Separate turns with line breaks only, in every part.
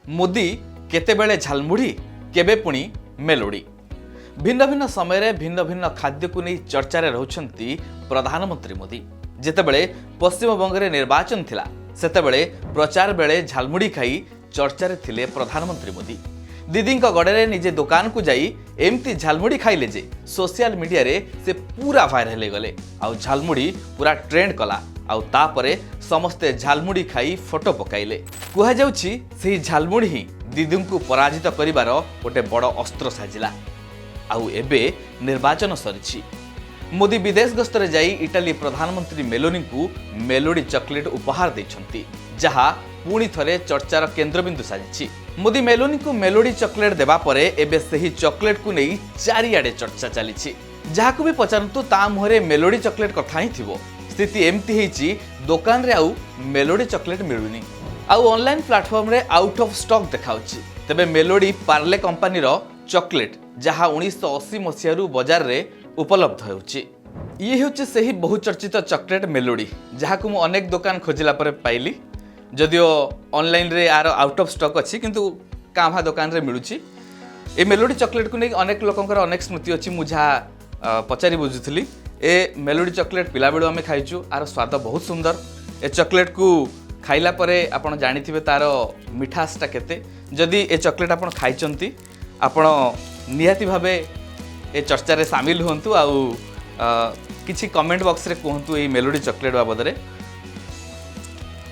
मोदी केतेबेले झालमुढ़ी केबे पुणी मेलोडी भिन्न भिन्न समय भिन्न भिन्न खाद्य को नहीं चर्चा रहउछंती प्रधानमंत्री मोदी। जेतेबेले पश्चिमबंग में निर्वाचन थिला सेतेबेले प्रचार बेले झालमुढ़ी खाई चर्चा रे थिले प्रधानमंत्री मोदी। दीदी गड़े निजे दुकान को जाई एमती झालमुढ़ी खाइले जे सोशल मीडिया रे से पूरा वायरल हो गले आउ झालमुढ़ी पूरा ट्रेंड कला आउ तापरे समस्ते झालमुढ़ी खाई फोटो पकाइले। कुहा जाउछि सेही झालमुढ़ी ही दीदी को पराजित करिवार गोटे बड़ अस्त्र साजिला। आउ एबे निर्वाचन सरिछि। मोदी विदेश गस्तरे जाई इटाली प्रधानमंत्री मेलोनी को मेलोडी चॉकलेट उपहार दैछंती जहा पुणी थरे चर्चार केन्द्रबिंदु साजिछि। मोदी मेलोनी को मेलोडी चॉकलेट देबा परे एबे सेही चॉकलेट को नहीं चारिआडे चर्चा चलीछि। जहाकु भी पचारंतु ता मुहरे मेलोडी चॉकलेट कथा ही थिबो। स्थिति एमती हेछि दुकान रे आउ मेलोडी चॉकलेट मिलुनी आउ ऑनलाइन प्लेटफॉर्म रे आउट ऑफ स्टॉक देखाउछि। तबे मेलोडी पार्ले कंपनी रो चॉकलेट जहा 1980 मसियारू बाजार रे उपलब्ध होउछि। ये होछि सेही बहुचर्चित चॉकलेट मेलोडी जहाकु मु अनेक दुकान खोजिला परे पाइली। जदियो ऑनलाइन रे आर आउट ऑफ स्टॉक अछि किंतु काभा दुकान रे मिलुछि। ए मेलोडी चॉकलेट को नै अनेक लोकंकर अनेक स्मृति अछि। मु जहा पचारि बुझुथली ए मेलोडी चॉकलेट पिला बेलु आमे खाइछु आर स्वाद बहुत सुंदर। ए चॉकलेट को खाइला परे आपण जानिथिबे तार मिठासटा केते। जदि ए चॉकलेट आपण खाइचंती आपण निहाती भाबे ए चर्चा रे शामिल होंतु आउ किछि कमेंट बॉक्स रे कहंतु ए मेलोडी चॉकलेट बाबद रे।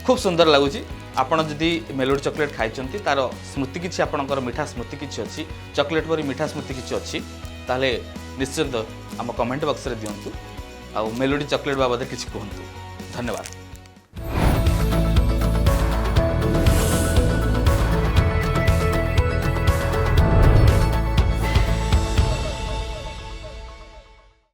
खूब सुंदर लागुची। आपण जदि मेलोडी चॉकलेट खाइचंती तार स्मृति किछि आपणकर मिठा स्मृति किछि अछि चॉकलेट परि मिठा स्मृति किछि अछि ताले निश्चित आम कमेंट बॉक्स रे दियंतु आउ मेलोडी चॉकलेट बाबद किछि कहंतु। धन्यवाद।